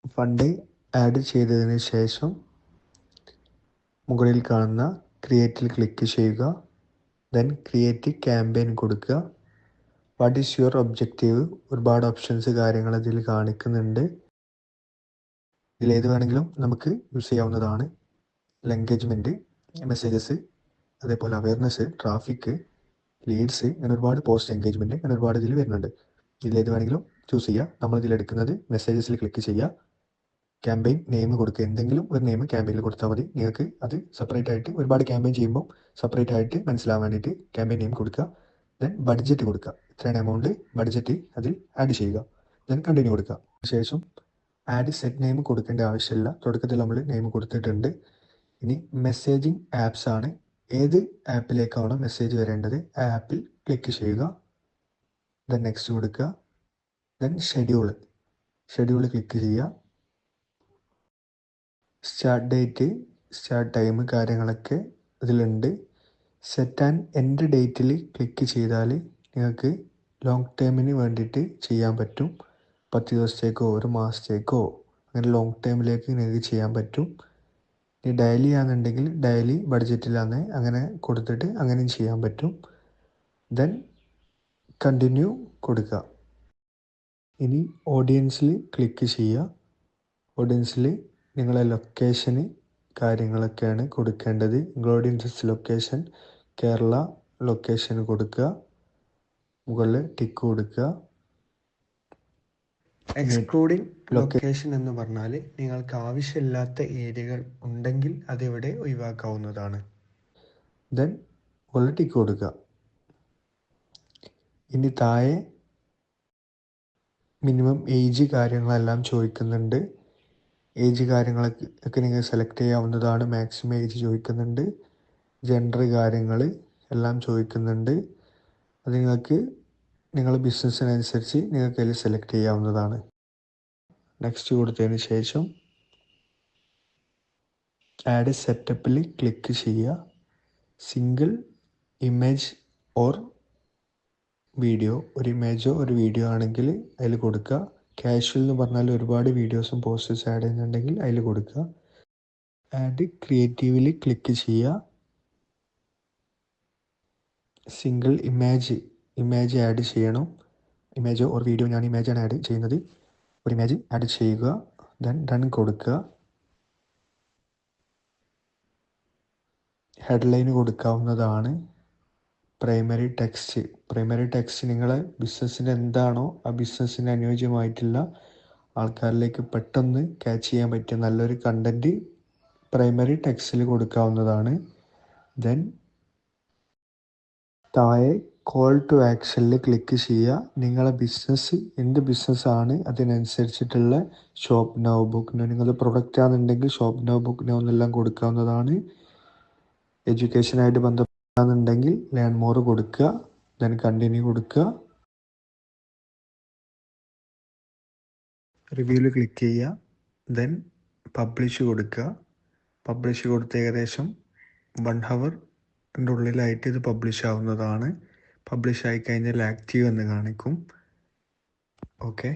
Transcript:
Fund add ചെയ്തതിന് ശേഷം മുകളിൽ കാണുന്ന ക്രിയേറ്റിൽ ക്ലിക്ക് ചെയ്യുക. ദെൻ ക്രിയേറ്റ് ക്യാമ്പയിൻ കൊടുക്കുക. What is your objective? ഒരുപാട് ഓപ്ഷൻസ് കാര്യങ്ങൾ ഇതിൽ കാണിക്കുന്നുണ്ട്. ഇതിലേത് വേണമെങ്കിലും നമുക്ക് യൂസ് ചെയ്യാവുന്നതാണ്. എൻഗേജ്മെൻറ്റ്, മെസ്സേജസ്, അതേപോലെ അവയർനെസ്, ട്രാഫിക്, ലീഡ്സ്, അങ്ങനെ ഒരുപാട് പോസ്റ്റ് എൻഗേജ്മെൻറ്റ്, അങ്ങനെ ഒരുപാട് ഇതിൽ വരുന്നുണ്ട്. ഇതിലേത് വേണമെങ്കിലും ചൂസ് ചെയ്യുക. നമ്മൾ ഇതിലെടുക്കുന്നത് മെസ്സേജസിൽ ക്ലിക്ക് ചെയ്യുക. ക്യാമ്പയിൻ നെയിം കൊടുക്കുക. എന്തെങ്കിലും ഒരു നെയിം ക്യാമ്പയിനിൽ കൊടുത്താൽ മതി. നിങ്ങൾക്ക് അത് സെപ്പറേറ്റ് ആയിട്ട് ഒരുപാട് ക്യാമ്പയിൻ ചെയ്യുമ്പോൾ സെപ്പറേറ്റ് ആയിട്ട് മനസ്സിലാവാൻ വേണ്ടിയിട്ട് ക്യാമ്പയിൻ നെയിം കൊടുക്കുക. ദെൻ ബഡ്ജറ്റ് കൊടുക്കുക. ഇത്രയാണ് എമൗണ്ട് ബഡ്ജറ്റ് അതിൽ ആഡ് ചെയ്യുക. ദെൻ കണ്ടിന്യൂ കൊടുക്കുക. ശേഷം ആഡ് സെറ്റ് നെയിം കൊടുക്കേണ്ട ആവശ്യമില്ല. തുടക്കത്തിൽ നമ്മൾ നെയിം കൊടുത്തിട്ടുണ്ട്. ഇനി മെസ്സേജിങ് ആപ്സ് ആണ്. ഏത് ആപ്പിലേക്കാണോ മെസ്സേജ് വരേണ്ടത് ആ ആപ്പിൽ ക്ലിക്ക് ചെയ്യുക. ദെൻ നെക്സ്റ്റ് കൊടുക്കുക. ദെൻ ഷെഡ്യൂൾ ക്ലിക്ക് ചെയ്യുക. സ്റ്റാർട്ട് ഡേറ്റ്, സ്റ്റാർട്ട് ടൈം കാര്യങ്ങളൊക്കെ ഇതിലുണ്ട്. സെറ്റ് ആൻഡ് എൻഡ് ഡേറ്റിൽ ക്ലിക്ക് ചെയ്താൽ നിങ്ങൾക്ക് ലോങ് ടേമിന് വേണ്ടിയിട്ട് ചെയ്യാൻ പറ്റും. 10 ദിവസത്തേക്കോ 1 മാസത്തേക്കോ അങ്ങനെ ലോങ് ടേമിലേക്ക് നിങ്ങൾക്ക് ചെയ്യാൻ പറ്റും. ഇനി ഡെയിലി ആണെന്നുണ്ടെങ്കിൽ ഡെയിലി ബഡ്ജറ്റിലാണ് അങ്ങനെ കൊടുത്തിട്ട് അങ്ങനെയും ചെയ്യാൻ പറ്റും. ദെൻ കണ്ടിന്യൂ കൊടുക്കുക. ഇനി ഓഡിയൻസിൽ ക്ലിക്ക് ചെയ്യുക. ഓഡിയൻസിൽ നിങ്ങളെ ലൊക്കേഷന് കാര്യങ്ങളൊക്കെയാണ് കൊടുക്കേണ്ടത്. ഓഡിയൻസ് ലൊക്കേഷൻ കേരള ലൊക്കേഷൻ കൊടുക്കുക. മുകളിൽ ടിക്ക് കൊടുക്കുക. എക്സ്ക്ലൂഡിങ് ലൊക്കേഷൻ എന്ന് പറഞ്ഞാൽ നിങ്ങൾക്ക് ആവശ്യമില്ലാത്ത ഏരിയകൾ ഉണ്ടെങ്കിൽ അതിവിടെ ഒഴിവാക്കാവുന്നതാണ്. ദെൻ മുകളിൽ ടിക്ക് കൊടുക്കുക. ഇനി താഴെ മിനിമം ഏജ് കാര്യങ്ങളെല്ലാം ചോദിക്കുന്നുണ്ട്. ഏജ് കാര്യങ്ങളൊക്കെ നിങ്ങൾ സെലക്ട് ചെയ്യാവുന്നതാണ്. മാക്സിമം ഏജ് ചോദിക്കുന്നുണ്ട്. ജെൻഡർ കാര്യങ്ങൾ എല്ലാം ചോദിക്കുന്നുണ്ട്. അത് നിങ്ങൾക്ക് നിങ്ങളുടെ ബിസിനസ്സിനനുസരിച്ച് നിങ്ങൾക്ക് അതിൽ സെലക്ട് ചെയ്യാവുന്നതാണ്. നെക്സ്റ്റ് കൊടുത്തതിന് ശേഷം ആഡ് സെറ്റപ്പിൽ ക്ലിക്ക് ചെയ്യുക. സിംഗിൾ ഇമേജ് ഓർ വീഡിയോ, ഒരു ഇമേജോ ഒരു വീഡിയോ ആണെങ്കിൽ അതിൽ കൊടുക്കുക. കാഷ്വൽ എന്ന് പറഞ്ഞാൽ ഒരുപാട് വീഡിയോസും പോസ്റ്റേഴ്സ് ആഡ് ചെയ്യുന്നുണ്ടെങ്കിൽ അതിൽ കൊടുക്കുക. ആഡ് ക്രിയേറ്റീവിൽ ക്ലിക്ക് ചെയ്യുക. സിംഗിൾ ഇമേജ് ആഡ് ചെയ്യണം. ഇമേജോ ഒരു വീഡിയോ, ഞാൻ ഇമേജാണ് ആഡ് ചെയ്യുന്നത്. ഒരു ഇമേജ് ആഡ് ചെയ്യുക. ദെൻ ഡൺ കൊടുക്കുക. ഹെഡ്ലൈൻ കൊടുക്കാവുന്നതാണ്. പ്രൈമറി ടെക്സ്റ്റ് നിങ്ങളെ ബിസിനസ്സിന് എന്താണോ ആ ബിസിനസ്സിന് അനുയോജ്യമായിട്ടുള്ള ആൾക്കാരിലേക്ക് പെട്ടെന്ന് ക്യാച്ച് ചെയ്യാൻ പറ്റിയ നല്ലൊരു കണ്ടൻറ്റ് പ്രൈമറി ടെക്സ്റ്റിൽ കൊടുക്കാവുന്നതാണ്. ദെൻ താഴെ കോൾ ടു ആക്ഷനിൽ ക്ലിക്ക് ചെയ്യുക. നിങ്ങളെ ബിസിനസ് എന്ത് ബിസിനസ്സാണ് അതിനനുസരിച്ചിട്ടുള്ള ഷോപ്പ് നൗ, ബുക്ക് നൗ, നിങ്ങളുടെ പ്രൊഡക്റ്റ് ആണെന്നുണ്ടെങ്കിൽ ഷോപ്പ് നൗ, ബുക്ക് നൗ എന്നെല്ലാം കൊടുക്കാവുന്നതാണ്. എഡ്യൂക്കേഷനായിട്ട് ബന്ധപ്പെടാന്നുണ്ടെങ്കിൽ ലേൺ മോർ കൊടുക്കുക. ദെൻ കണ്ടിന്യൂ കൊടുക്കുക. റിവ്യൂവിൽ ക്ലിക്ക് ചെയ്യുക. ദെൻ പബ്ലിഷ് കൊടുക്കുക. പബ്ലിഷ് കൊടുത്ത് ഏകദേശം 1 ഹവറിൻ്റെ ഉള്ളിലായിട്ട് ഇത് പബ്ലിഷ് ആവുന്നതാണ്. പബ്ലിഷ് ആയിക്കഴിഞ്ഞാൽ ആക്റ്റീവ് എന്ന് കാണിക്കും. ഓക്കെ.